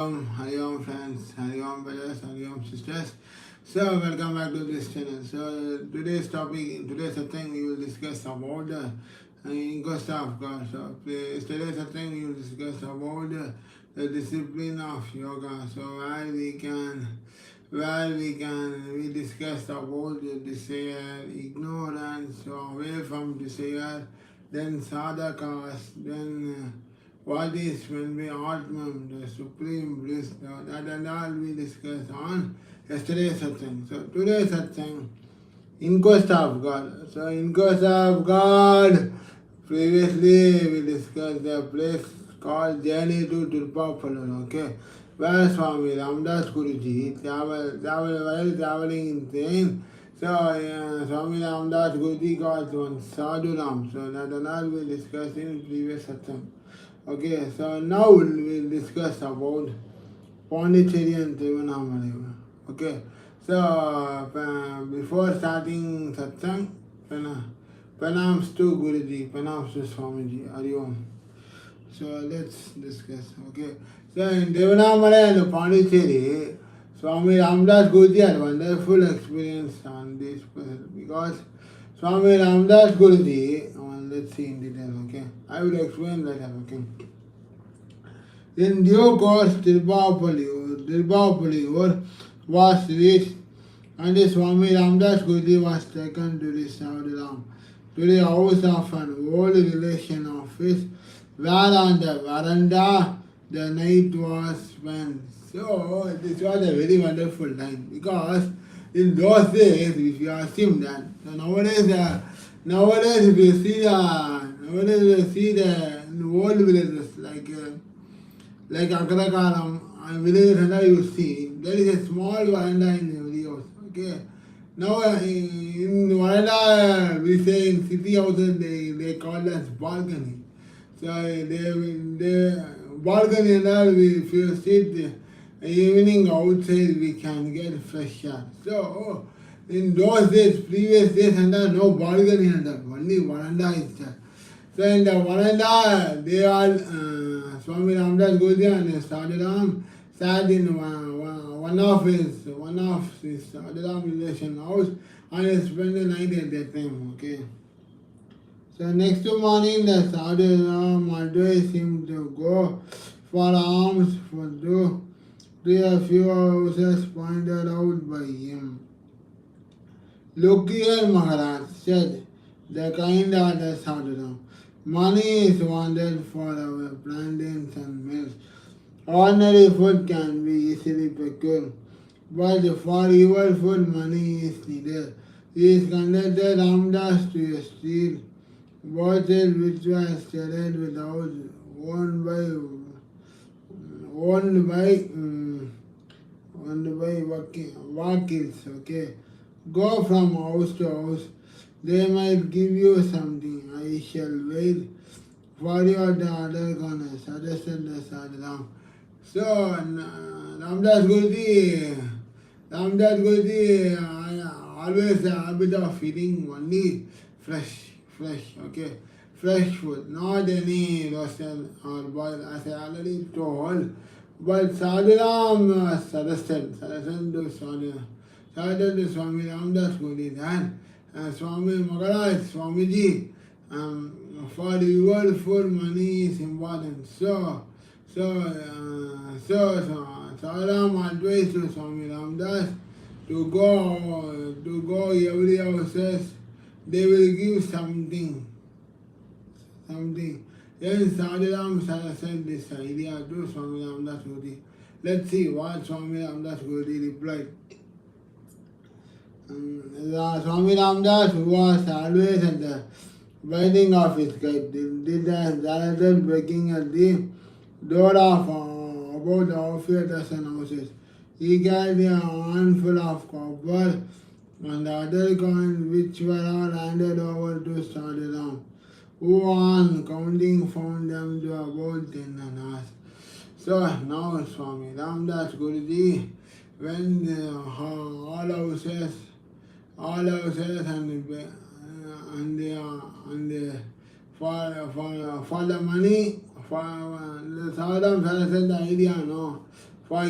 Hari Om friends, Hari Om brothers, Hari Om sisters. So welcome back to this channel. So today's thing we will discuss about the ghost of God. So today's thing we will discuss about the discipline of yoga. So we discuss about the desire, ignorance, so away from desire, then sadhakas, then what is when we Atman, the supreme bliss, that and all we discussed on yesterday's satsang. So today's satsang, in quest of God. So in quest of God, previously we discussed the place called Journey to Tirupapalur, okay, where Swami Ramdas Guruji while traveling in train. So Swami Ramdas Guruji got one Sadhu Ram. So that and all we discussed in previous satsang. Okay, so now we'll discuss about Pondicherry and Tiruvannamalai. Okay, so before starting satsang, pranams to Guruji, pranams to Swamiji, Hari Om. So let's discuss. Okay, so in Tiruvannamalai and Pondicherry, Swami Ramdas Guruji had wonderful experience on this because Swami Ramdas Guruji, let's see in detail, okay. I will explain later, okay. In due course, Tirupapalur was reached and the Swami Ramdas Guruji was taken to the Sadhuram, to the house of an old relation of his, where on the veranda the night was spent. So, this was a very wonderful time because in those days, if you assume that, so nowadays if you see the old villages like Akrakalam and villages and you see, there is a small veranda in every house. Okay. Now in veranda we say in city houses they call as balcony. So they balcony and all if you sit evening outside we can get fresh air. So in those days, previous days and no balcony and only veranda is there. So in the veranda they all Swami Ramdas Guruji and Sadhuram sat in one of his Sadhuram relation house and he spent the night at that time. Okay. So next morning the Sadhuram advised him to go for alms to a few houses pointed out by him. Look here, Maharaj, said the kind-hearted Sadhuram. Money is wanted for our plantains and mills. Ordinary food can be easily procured, but for evil food money is needed. He is conducted Ramdas to a street brothel which was studied without owned by wakils, okay. Go from house to house. They might give you something. I shall wait for your other corner, suggested the Sadhuram. So, Ramdas Guruji always a habit of eating only fresh, okay, fresh food, not any roasted or boiled, as I already told. But Sadhuram suggested to Sadhuram. Suggested to Swami Ramdas Guruji that Swami Maharaj, Swamiji, for the world food money is important. So Sadhuram advised to Swami Ramdas to go every houses, they will give something. Then Sadhuram said this idea to Swami Ramdas Guruji. Let's see what Swami Ramdas Guruji replied. Swami Ramdas, who was always at the biting of his gate, did as directed, breaking at the door of about half a dozen houses. He carried a handful of copper and the other coins which were all handed over to Sadhuram, who on counting found them to about 10 and asked. So now Swami Ramdas Guruji went all houses and for the money, for the Sadhuram said the idea, no. for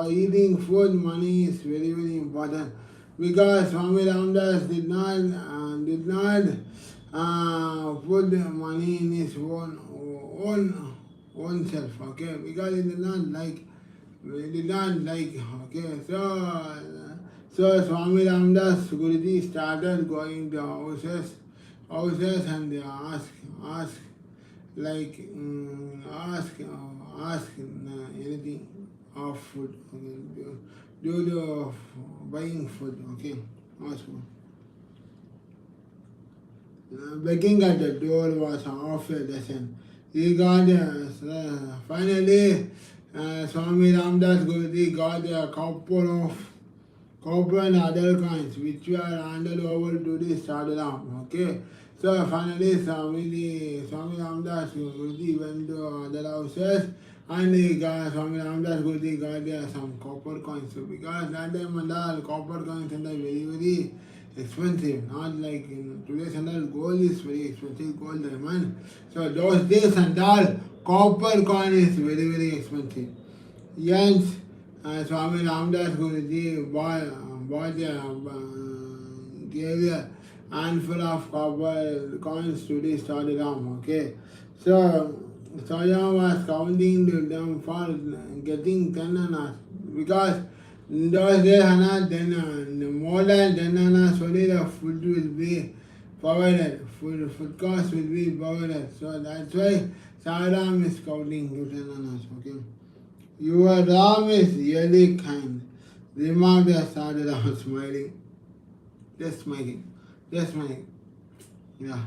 eating food, money is very very important, because Swami Ramdas did not put the money in his own self, okay, because he did not like, okay, so Swami Ramdas Guruji started going to houses and they ask like ask anything of food, okay, do the buying food, okay, ask for. Begging at the door was half a dozen. He got finally Swami Ramdas Guruji got a copper and other coins which were handed over to the Sadharam. Okay. So finally Swami Ramdas Guruji went to other houses and Swami Ramdas Guruji got some copper coins. So because that time and all copper coins are very very expensive, not like in today's and all gold is very expensive, gold diamond. So those days and all copper coin is very very expensive. Yes, Swami Ramdas Guruji gave a handful of copper coins to the Sadharam, okay. So Sadharam was counting them for getting 10 annas, because in those days then more than 10 annas only the food will be provided, food cost will be provided. So that's why Sadharam is counting to 10 annas, okay. Your Ram is really kind, remarked the Sadharam, smiling. Just smiling. Yeah.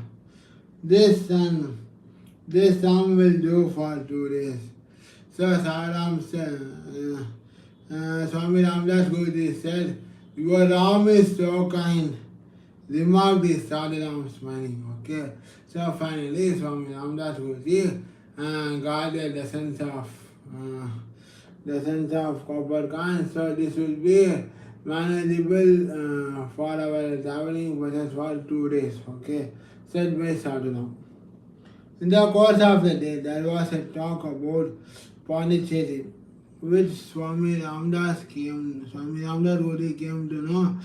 This sum will do for 2 days. So Sadharam said, Swami Ramdas Guruji said, your Ram is so kind, remarked the Sadharam, smiling. Okay. So finally Swami Ramdas Guruji got the dozens of copper coins. So this will be manageable for our traveling process for 2 days, okay, said by Sadhana. In the course of the day, there was a talk about Pondicherry, which Swami Ramdas Guruji came to know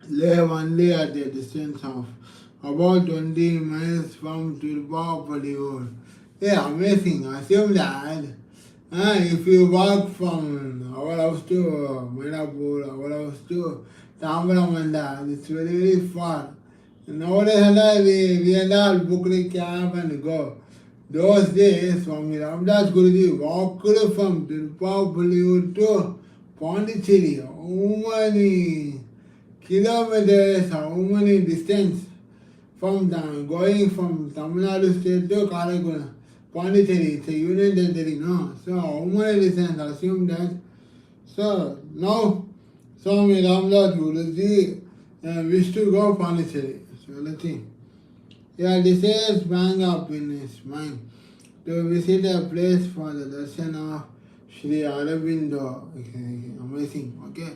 lay only at a distance of about 20 miles from Tirupalli. Yeah, amazing. Assume that if you walk from our house to Maidapur, our house to Tambaramanda, it's very very far. Nowadays we are all booked a cab and go. Those days Swami Ramdas Guruji walked from Tirupalli to Pondicherry. How many kilometers, how many distance from going from Tamil Nadu state to Karakoram? Pondicherry, it's a union territory, no? So how many distance? Assume that. So now Swami Ramdas Guruji wished to go Pondicherry. So let's see. Yeah, desires sprang up in his mind to visit a place for the darshan of Sri Aurobindo. Amazing, okay.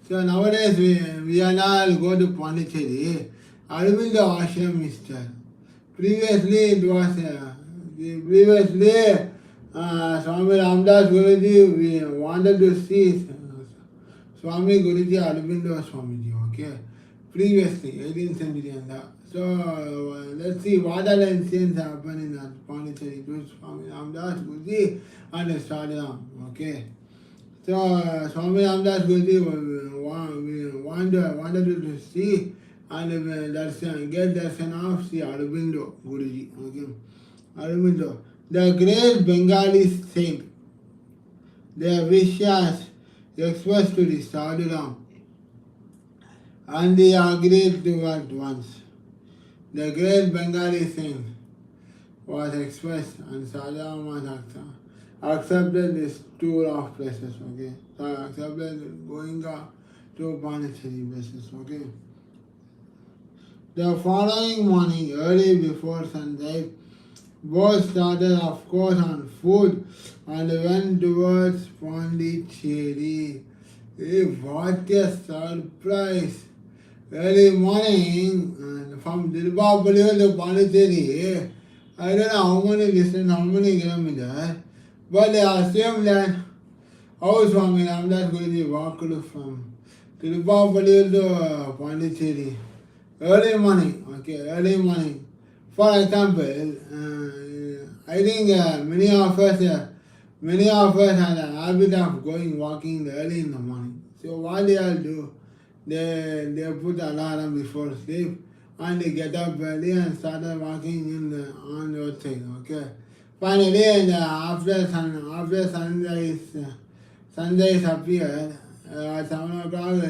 So nowadays we are all go to Pondicherry. Aurobindo ashram is there. Previously Swami Ramdas Guruji, we wanted to see Swami Guruji Aurobindo Swamiji, okay. Previously, 18th century and that. So let's see what other incidents happen in Pondicherry to Swami Ramdas Guruji and Sadharam, okay. So Swami Ramdas Guruji wanted to see and get darshan of Sri Aurobindo Guruji, okay. Aurobindo, the great Bengali saint, their wishes expressed to the Sadharam, and they agreed to at once. The great Bengali saint was expressed and Sadharam was accepted this tour of places, okay. So accepted going to Pondicherry places, okay. The following morning, early before sunrise, both started, of course, on foot and went towards Pondicherry. Hey, what a surprise! Early morning, from Tirupalli to Pondicherry, I don't know how many distance, how many kilometers, But same land, how Swami Ramdas Guruji walked from Tirupati to Pondicherry early morning, okay, early morning. For example, I think many of us had a habit of going walking early in the morning. So what they all do, they put alarm before sleep and they get up early and started walking on the outside. Okay. Finally, and after sunrise appeared at 7 o'clock.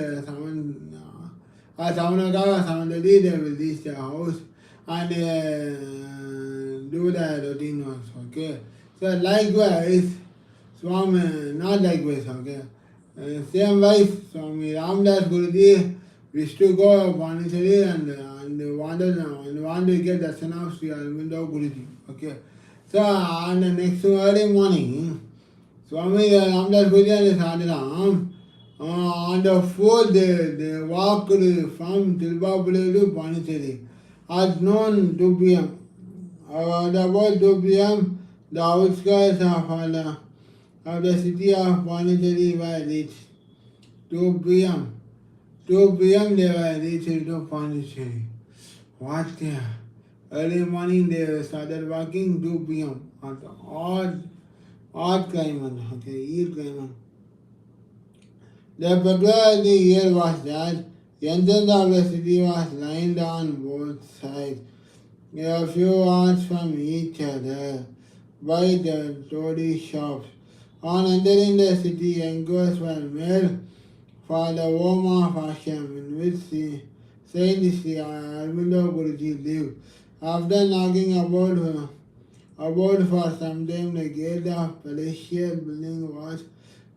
7 o'clock, 7:30, they will reach their house and do the routine works. Okay. So likewise, Swami, not likewise. Okay. Same wise, Swami Ramdas Guruji wished to go Pondicherry and wanted to get the son of Sri Aurobindo Guruji. Okay. So on the next early morning, Swami Ramdas Guruji and his Sadhana, on the fourth day, they walked from Tirupati to Pondicherry at noon 2 p.m. At about 2 p.m., the outskirts of the city of Pondicherry were reached. 2 p.m. 2 p.m. they were reached to Pondicherry. What early morning they started walking 2 p.m. at odd climate, okay, east climate. The peculiarity here was that the entrance of the city was lined on both sides, a few yards from each other, by the tourist shops. On entering the city, enquiries were made for the home of Ashram in which Saint Sri Aurobindo Guruji lived. After knocking about for some time, the gate of palatial building was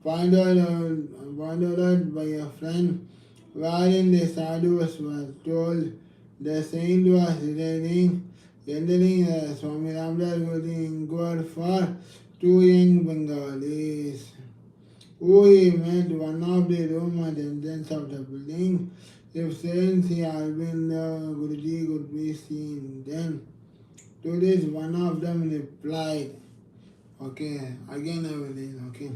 pointed out by a friend, wherein the sadhus were told the saint was returning. Entering Swami Ramdas Guruji inquired for two young Bengalis, who he met one of the room at the entrance of the building. If Saint Sri Aurobindo Guruji could be seen, then to this one of them replied, okay, again I will read, okay.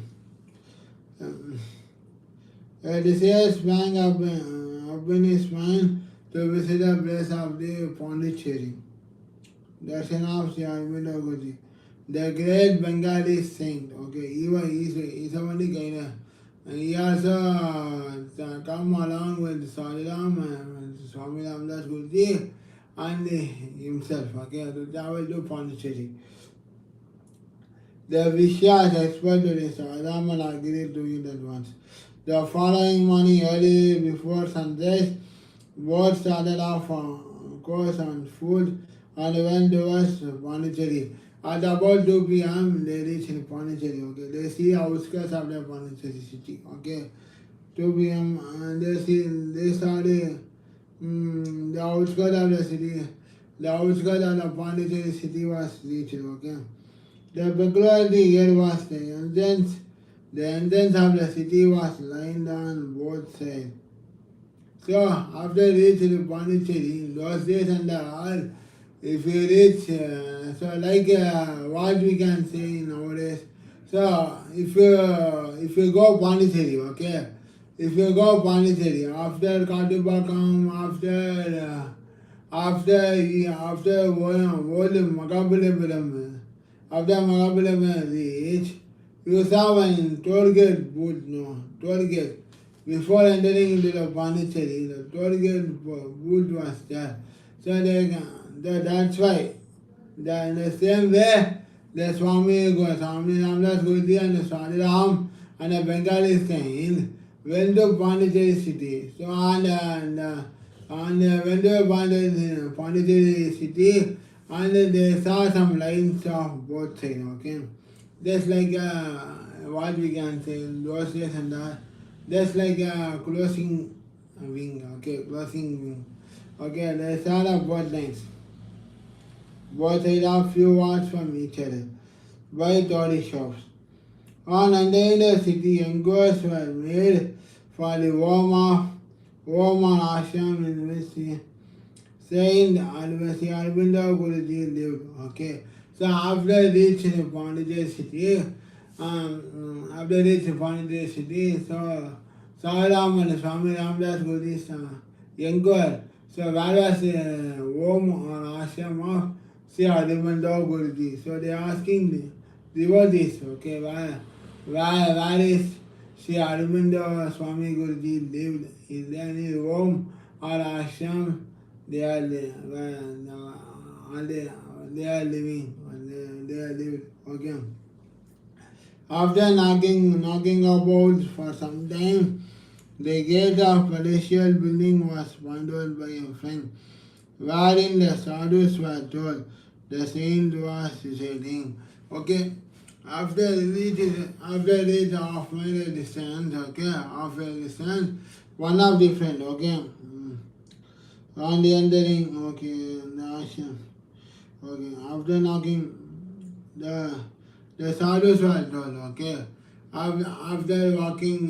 A desire sprang up in his mind to visit the place of the Pondicherry, the son of Sri Aurobindo Guruji, the great Bengali saint. Okay, he's a only kind of. He also come along with Sadaram and Swami Ramdas Guruji and himself. Okay, to travel to Pondicherry. The Vishyas expert to the Sadaram agreed to it at once. The following morning, early before sunrise, both started off on course on foot and went towards Pondicherry. At about 2 p.m., they reached Pondicherry. Okay, they see outskirts of the Pondicherry city. Okay, 2 p.m. and they saw the outskirts of the city. The outskirts of the Pondicherry city was reached. Okay, the peculiarity here was the entrance. The entrance of the city was lined on both sides. So after reaching Pondicherry, in those days and all, if you reach, so like what we can say nowadays. So if you go Pondicherry, okay, if you go Pondicherry after Katubakam, after Magapuram, after Magapuram reach, you saw one toll gate booth, no, toll gate. Before entering into the Pondicherry, the toll gate booth was there. So that's why. In the same way, the Swami Ramdas Guruji and the Sadaram and the Bengali saint went to Pondicherry city. So went to Pondicherry city and they saw some lines of both sides. Okay, just like what we can say in those days and that. Just like a closing wing. Okay, closing wing. Okay, they saw both lines. Both sides are few yards from each other by tourist shops. On entering the city, enquiries were made for the home ashram in which Saint Aurobindo Guruji lived. Okay, so after reaching Pondicherry city, after reaching Pondicherry city, so Saram and Swami Ramdas Guri's younger. So where was the home or ashram of Sri Aurobindo Guruji? So they are asking the devotees, okay, where is Sri Aurobindo Swami Guruji lived? Is there any home or ashram they are they are living? They are living, okay. After knocking about for some time, the gate of palatial building was pointed by a friend, wherein the sadhus were told the saint was residing. Okay, after reach half mile distance, okay, half a distance, one of the friend, okay, on the entering, okay, the ashram, okay, after knocking, the sadhus were told, okay, after walking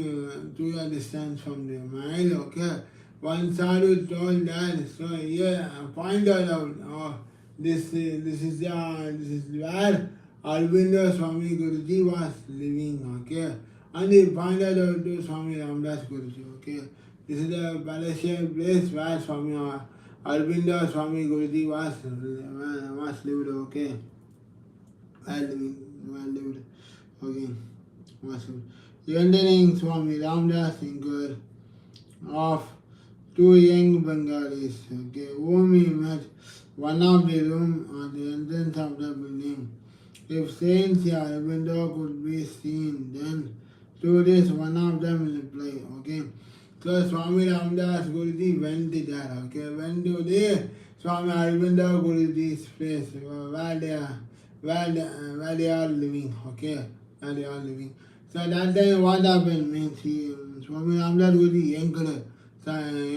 to a distance from the mile, okay, one sadhu told that, so yeah, pointed out, oh, this is where Aurobindo Swami Guruji was living, okay, and he pointed out to Swami Ramdas Guruji, okay, this is the palatial place where Swami Aurobindo Swami Guruji was lived, okay, well lived, okay. Entering Swami Ramdas inquired of two young Bengalis, okay, whom he met one of the room at the entrance of the building. If Saint Aurobindo could be seen, then to this one of them replied, okay. So Swami Ramdas Guruji went there, okay, went to the Swami Aurobindo Guruji's place where they are living, okay, where they are living. So that time what happened means Swami Ramdas Guruji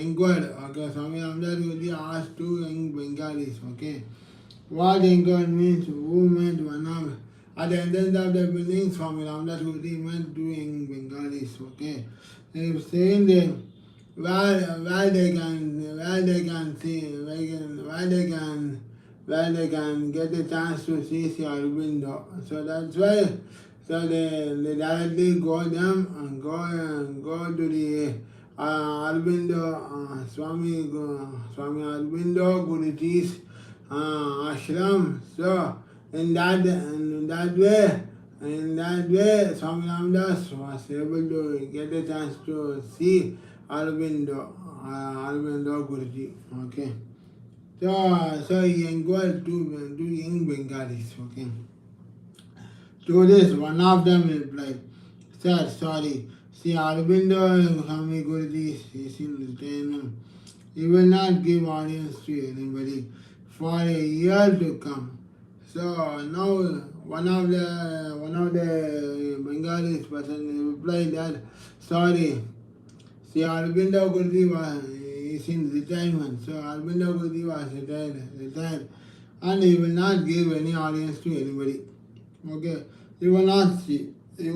inquired, okay, Swami Ramdas Guruji asked two young Bengalis, okay. What inquired means who met one of, at the entrance of the building, Swami Ramdas Guruji met two young Bengalis, okay. If saying them where they can see, where they can get a chance to see Sri Aurobindo. So that's why, so they directly go them and go to the Aurobindo Swami Aurobindo Guruji's ashram. So in that way, Swami Ramdas was able to get a chance to see Aurobindo Guruji. Okay. So he inquired two young Bengalis, okay. To this, one of them replied, Sir, sorry, see Aurobindo Swami Guruji is in retirement. He will not give audience to anybody for a year to come. So now one of the Bengalis person replied that, sorry, see Aurobindo Guruji is in retirement. So Aurobindo Guruji was retired, and he will not give any audience to anybody. Okay, he will not see any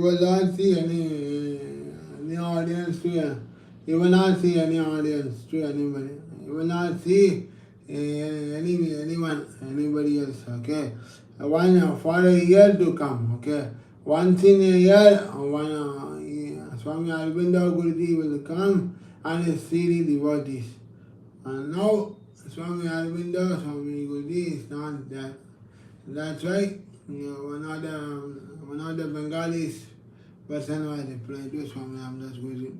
audience to him. He will not see any audience to anybody. He will not see anybody else. Okay, one for a year to come. Okay, once in a year, Swami Aurobindo Guruji will come and see the devotees. And now Swami Aurobindo Swami Guruji is not there. That's why one of the Bengalis person was replied to Swami Ramdas Guruji.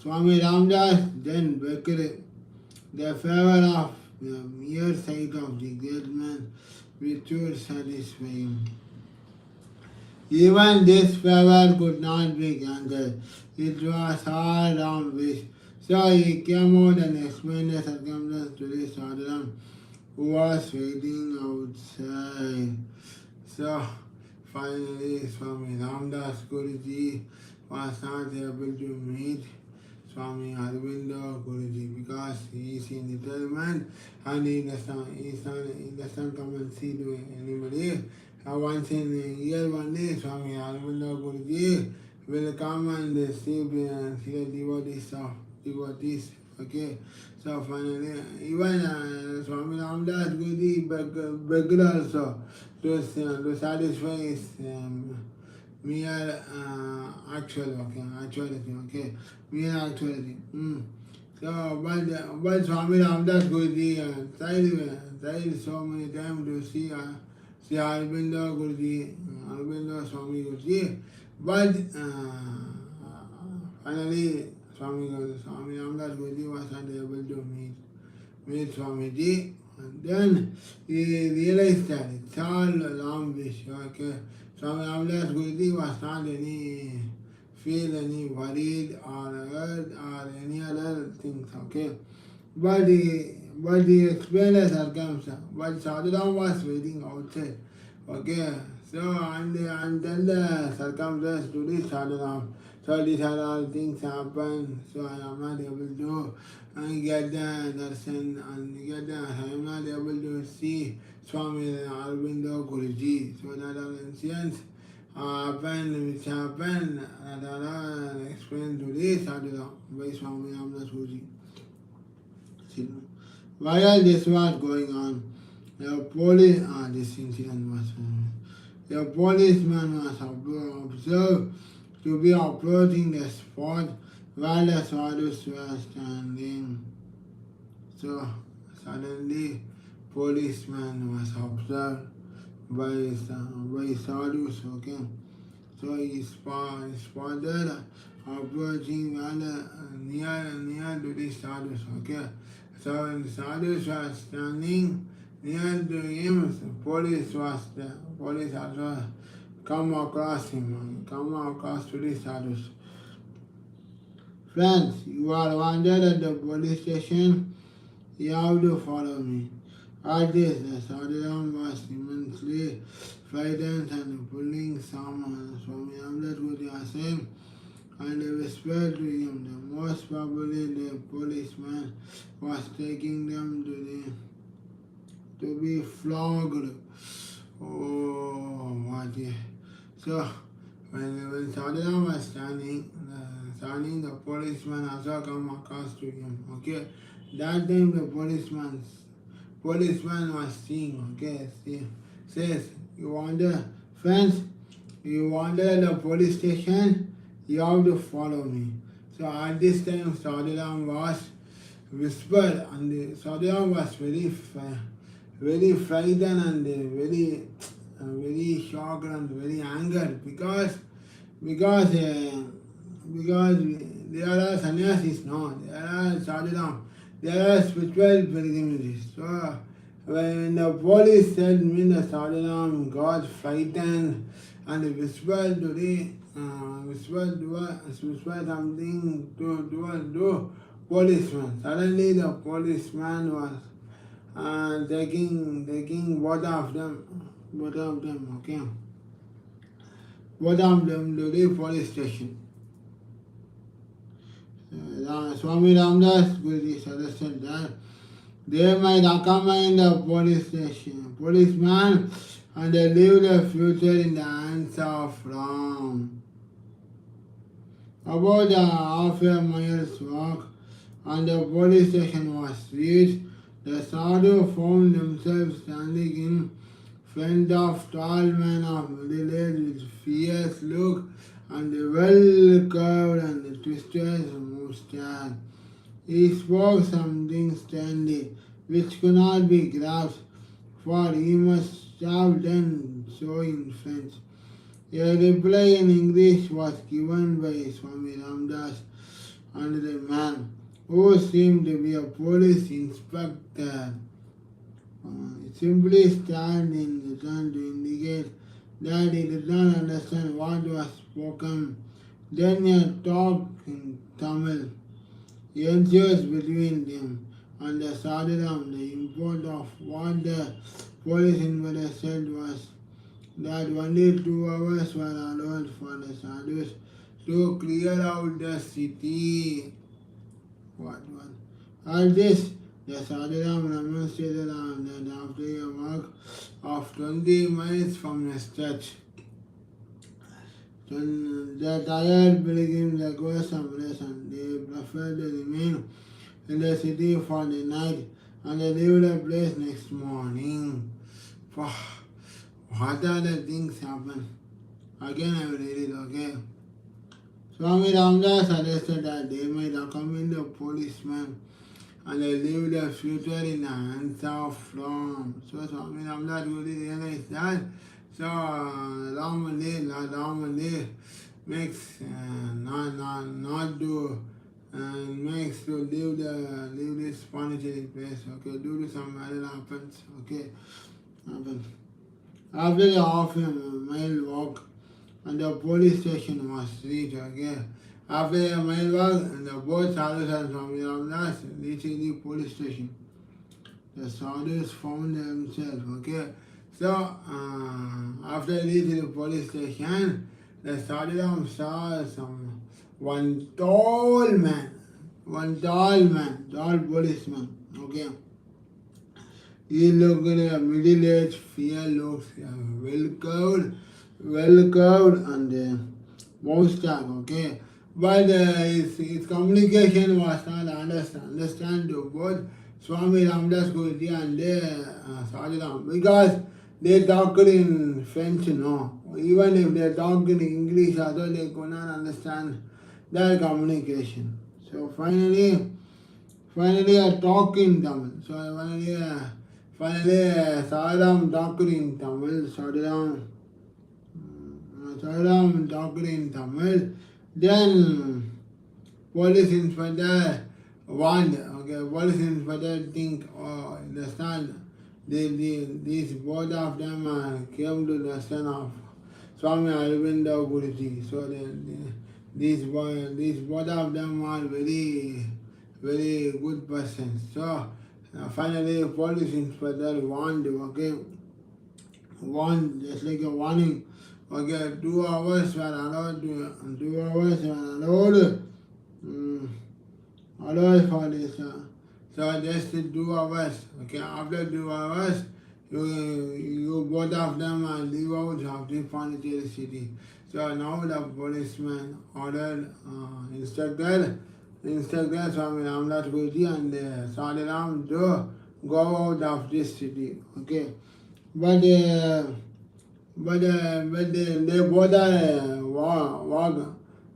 Swami Ramdas then begged the favor of the mere sight of the great man, which would satisfy him. Even this favor could not be granted. It was all Ram wish. So he came out and explained the circumstance to the sadhu who was waiting outside. So finally Swami Ramdas Guruji was not able to meet Swami Aurobindo Guruji because he is in retirement and he doesn't come and see to anybody. Once in a year, one day, Swami Aurobindo Guruji will come and see the devotees. Okay, so finally, even Swami Ramdas Guruji begged also to satisfy mere actuality, okay, mere actuality. So, but Swami Ramdas Guruji tried so many times to see Aurobindo Guruji, Aurobindo Swami Guruji, but finally Swami Ramdas Guruji was not able to meet Swamiji, and then he realized that it's all a long wish, okay. Swami Ramdas Guruji was not feel any worried or hurt or any other things, okay. But he explained the circumstance. But Sadhuram was waiting outside, okay. So until the circumstance to this Sadhuram, so these are all things happen. So I am not able to get the darshan and I am not able to see Swami Aurobindo Guruji. So that all incidents which happened that are explained to this Sadhuram by Swami Ramdas Guruji. While this was going on, this incident was the policeman was observed to be approaching the spot while the sadhus were standing. So suddenly, policeman was observed by sadhus. Okay, so he spotted approaching near to the sadhus. Okay, so when the sadhus was standing near to him, police was there. Police also come across to the sadhus. Friends, you are wanted at the police station. You have to follow me. At this, the Sadhuram was immensely frightened and pulling some Swami Ramdas Guruji aside and whispered to him that most probably the policeman was taking them to be flogged. Oh, what? So, when Sadhuram was standing, the policeman also come across to him. Okay, that time the policeman was seeing. Okay, says you wander, friends, you wander the police station, you have to follow me. So at this time, Sadhuram was whispered, and Sadhuram was very frightened and very shocked and very angered because there are sannyasis, no, there are sadhuram, there are spiritual pilgrimages. So when the police said me, the sadhuram got frightened and whispered something to policeman. Suddenly the policeman was taking both of them, okay, both of them to the police station. Swami Ramdas Guruji suggested that they might accompany the policeman and they leave the future in the hands of Ram. About a half a mile's walk and the police station was reached, the sadhu found themselves standing in front of tall man of middle age with fierce look and a well-curved and twisted moustache. He spoke something sternly, which could not be grasped, for he must have done so in French. A reply in English was given by Swami Ramdas and the man, who seemed to be a police inspector. Simply stand in return to indicate that he did not understand what was spoken. Then a talk in Tamil ensued between them and the sadhuram. The import of what the police inspector said was that only 2 hours were allowed for the sadhus to clear out the city. What? All this, the sadhuram remonstrated that after a walk of 20 miles from the church, the tired pilgrims acquired some rest and they preferred to remain in the city for the night and they leave the place next morning. What are the things happen? Again I will read it, okay. Swami Ramdas suggested that they might accompany the policeman and they leave their future in the hands of Ram. So Swami Ramdas really realized that. So Ram makes not do and makes to leave this Pondicherry place. Okay, due to some matter happens. Okay, happens. After the half-mile walk, and the police station was reached. Okay, after a mile walk, and the both sadhus and Swami Ramdas reaching the police station. The sadhus found themselves. Okay, so after reaching the police station, the sadhu saw one tall tall policeman. Okay. He looked middle-aged, fair looks, well curved and mustache, okay. But his communication was not understand to both Swami Ramdas Guruji and Sadhuram because they talked in French, no. Even if they talked in English, although they could not understand their communication. So finally I talk in Tamil. So finally Sadhuram talked in Tamil. Sadhuram talked in Tamil. Then police inspector warned. Okay, police inspector think, oh, understand. These both of them came to the son of Swami Aurobindo Guruji. So these both of them are very good persons. So finally police inspector warned, okay, just like a warning. Okay, 2 hours were allowed allowed for this. So just 2 hours. Okay, after 2 hours, you both of them leave out of the Pondicherry city. So now the policeman ordered instructor Swami Ramdas Guruji and Sadhuram to go out of this city. Okay, but they both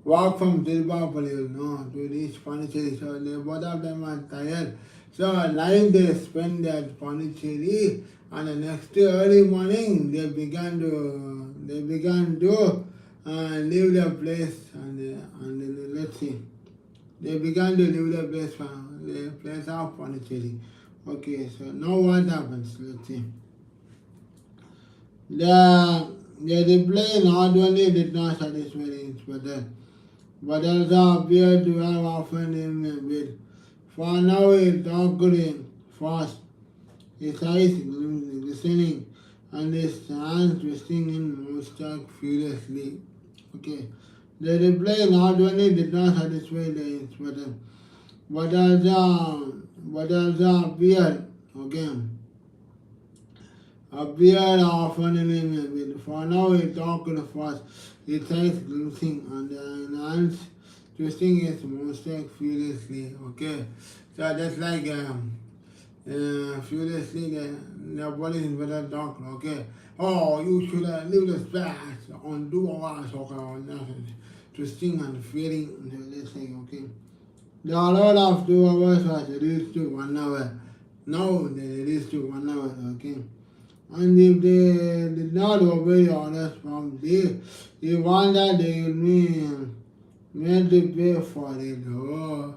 walk from Tirupalli, no, to reach Pondicherry. So they both of them are tired. So night they spend at Pondicherry, and the next early morning they began to leave their place and let's see. They began to leave the place of Pondicherry. Okay, so now what happens? Let's see. The reply not only did not satisfy the inspector, but also appeared to have often him a bit. For now he talked fast, his eyes glistening, and his hands twisting in mustache furiously. Okay. The reply not only did not satisfy the inspector, but also appeared often in him a bit. For now he talked fast, his eyes glistening and hands twisting his mustache furiously. Okay, so that's like furiously the police inspector talked. Okay, oh, you should leave this place on 2 hours. Okay, twisting and fearing. Let's say, okay. The allowed of 2 hours was reduced to 1 hour. Now they reduced to 1 hour. Okay. And if they did not obey the orders from he warned that they will be made to pay for it. Oh,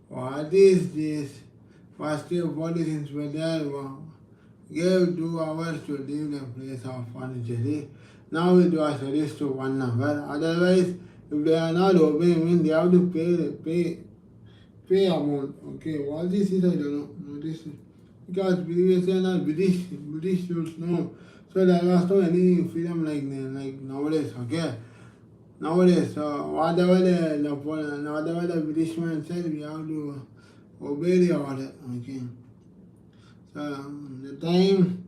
what is this? First year police inspector gave 2 hours to leave the place of Pondicherry. Now it was reduced to 1 hour. Otherwise, if they are not obeying, they have to pay amount. Okay, what this is I don't know. This because previously not British rules no. So there was no any freedom like nowadays. Okay. Nowadays, so whatever the Britishman said, we have to obey the order. Okay. So the time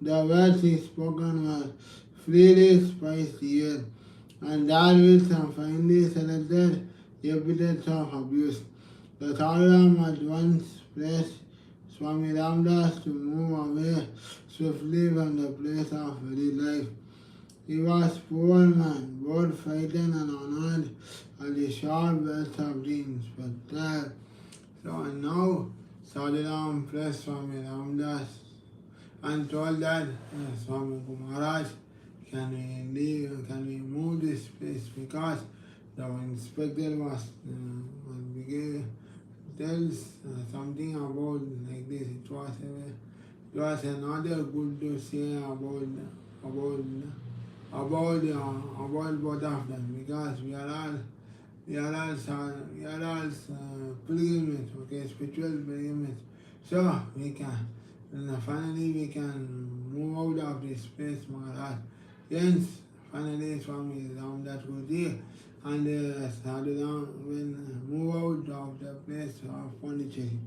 the words he spoken was freely spiced here, and that with some finely selected epithets of abuse. The Sadhuram at once pressed Swami Ramdas to move away swiftly from the place of very life. He was poor man, both frightened and honored at the sharp wealth of the inspector. So now Sadhuram pressed Swami Ramdas and told that Swami Maharaj, can we move this place because the inspector was tells something about like this. It was another good to say about both of them because we are all pilgrims, okay, spiritual pilgrims. So we can, and finally we can move out of this place, Maharaj. Hence, finally Swami Ramdas Guru and Sadhuram will move out of the place of Pondicherry.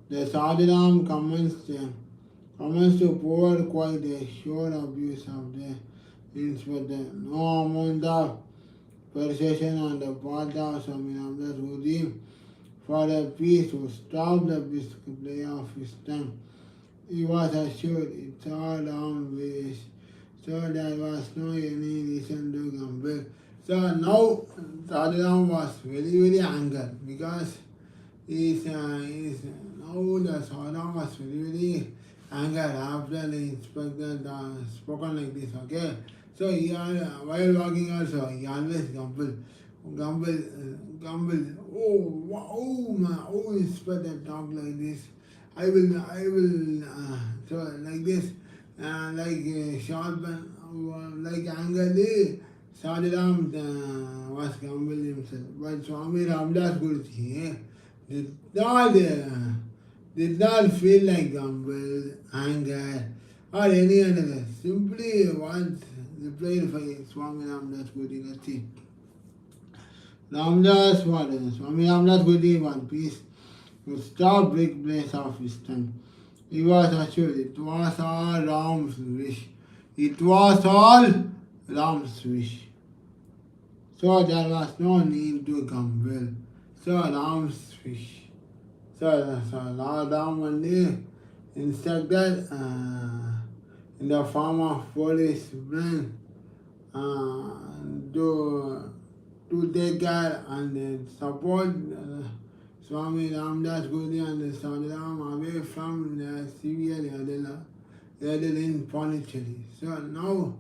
The Sadhuram commenced to pour quite a sure abuse of the inspector. No amount of persuasion on the part of Swami Ramdas Guru for the peace to stop the play of his tongue. He was assured it's all on wish. So there was no any reason to grumble. So now Sadhuram was very angry because now the Sadhuram was very angry after the inspector spoken like this, okay? So while walking also, he always grumbled. Oh, inspector talk like this. I will, so like this. Like sharp and like angrily, Sadhuram was grumbling himself. But Swami Ramdas Guruji did not feel like grumble, anger, or any other. Simply once replied for Swami Ramdas Guruji. That's it. Swami Ramdas Guruji one piece would stop big place of his tongue. He was assured it was all Ram's wish. It was all Ram's wish. So there was no need to grumble. So Ram's wish. So Lord Ram one day instructed in the form of policemen to take care and support Swami Ramdas Guruji and Sadhuram away from the severe elder in Pondicherry. So now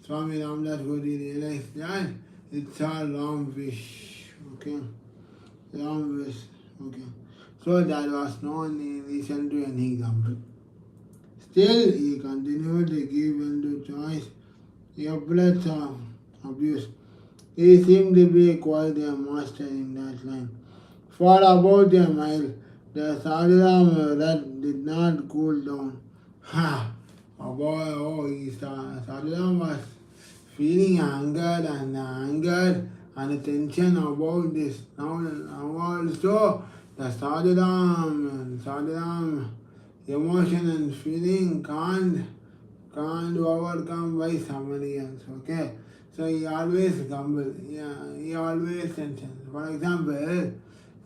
Swami Ramdas Guruji realized that it's all wrong wish. Okay? Wrong wish. Okay. So there was no reason to any grumble. Still, he continued to give in to choice applets of abuse. He seemed to be quite a master in that line. For about a mile, the Sadhuram rat did not cool down. Sadhuram was feeling angered and tension about this. Now also, the Sadhuram emotion and feeling can't overcome by somebody else. Okay, so he always grumble. He always tension. For example,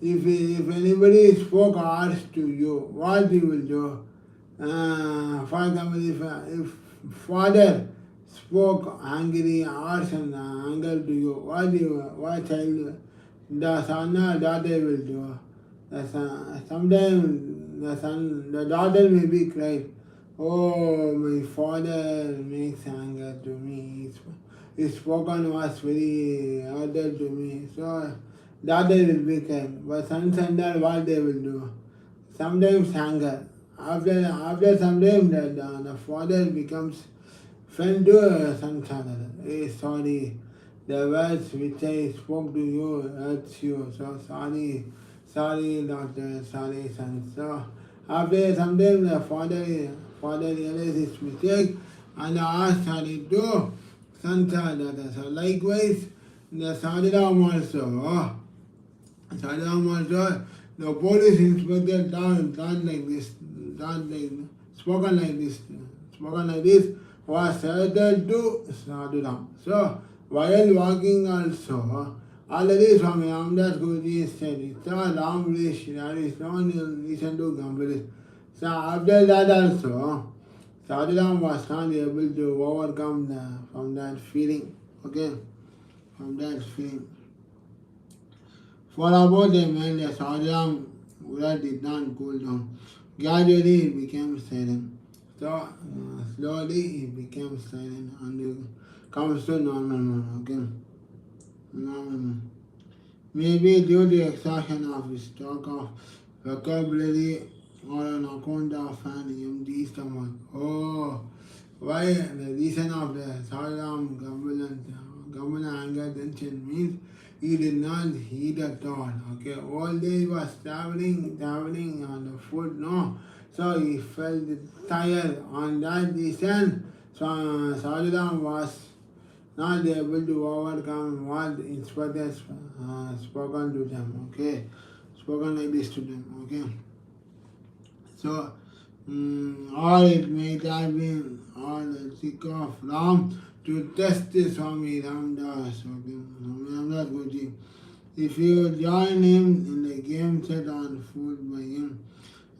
if anybody spoke harsh to you, what you will do? For example, if father spoke angry, harsh and anger to you, what child, the son or daughter will do? Sometimes the daughter may be cried, oh, my father makes anger to me. His spoken was very harder to me. So daughter will be kind. But sons and daughter, what they will do? Sometimes anger. After some time, the father becomes friend to son and daughter. Sorry, the words which I spoke to you hurts you. So sorry, daughter, sorry, son. So after some time, the father realizes his mistake and asks sorry to son and daughter. So likewise, the Sadhuram also, the police inspector spoken like this, was certain to Sadhuram. So, while walking also, already Swami Ramdas Guruji said, it's all Ram wish, there is no reason to grumble. So, after that also, Sajaram was not able to overcome from that feeling, okay, from that feeling. For about a minute, Sajaram did not cool down. Gradually, he became silent. So, slowly, he became silent and comes to normal mode, okay, normal mode. Maybe due to exhaustion of his stock of vocabulary or on account of an empty stomach. Oh, why the reason of the Saram Gambala anger tension means he did not eat at all. Okay, all day he was traveling on the foot, no. So he felt tired. On that reason, so Saram was not able to overcome what inspectors spoken to them, okay, spoken like this to them, okay. So, or it may have been all the trick of Ram to test the Swami Ramdas, okay, Swami Ramdas Guruji. If you join him in the game set on foot by him,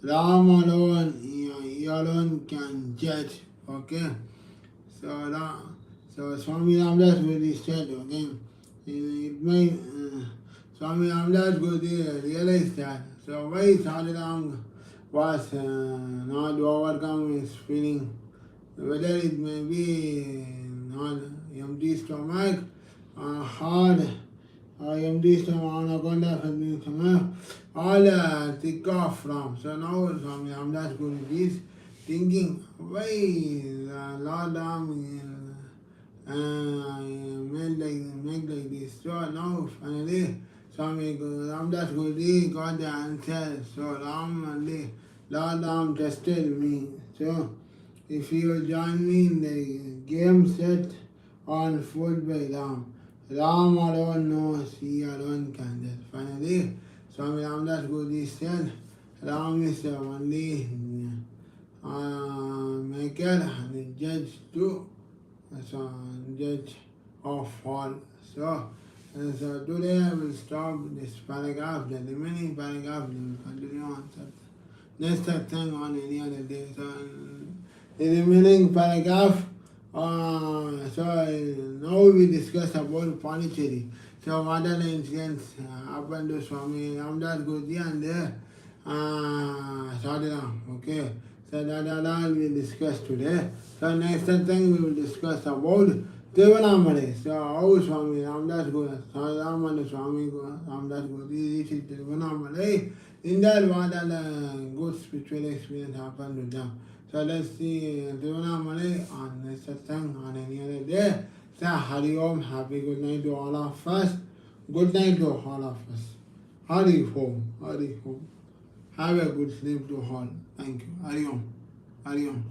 Ram alone, he alone can judge, okay. So Swami Ramdas Guruji said, okay, it may Swami Ramdas Guruji realized that. So why Sadhuram was not overcome his feeling, whether it may be not empty stomach, hard, or empty stomach on account of empty stomach, all thick off from. So now Swami Ramdas Guruji is thinking why Lord Ram make like this. So now finally Swami Ramdas Guruji got the answer. So Lord Ram tested me. So if you join me in the game set on foot by Ram, Ram alone knows, he alone can judge. Finally, Swami Ramdas Guruji said, Ram is the only maker and judge too. So, judge of all. So today I will stop this paragraph. The remaining paragraph we will continue on next satsang on any other day. So the remaining paragraph. So now we discuss about Pondicherry. So what are the incidents happened to Swami Ramdas Guruji and Sadhana. Okay. So that all we discuss today. So next thing we will discuss about Tiruvannamalai. So how Swami Ramdas Guruji, Swami Ramdas Guruji reached Tiruvannamalai. In that what are the good spiritual experience happened to them. So let's see Tiruvannamalai on next thing on any other day. So Hari Om, happy good night to all of us. Good night to all of us. Hari Om, Hari Om. Have a good sleep to all. Thank you. Hari Om. Hari Om.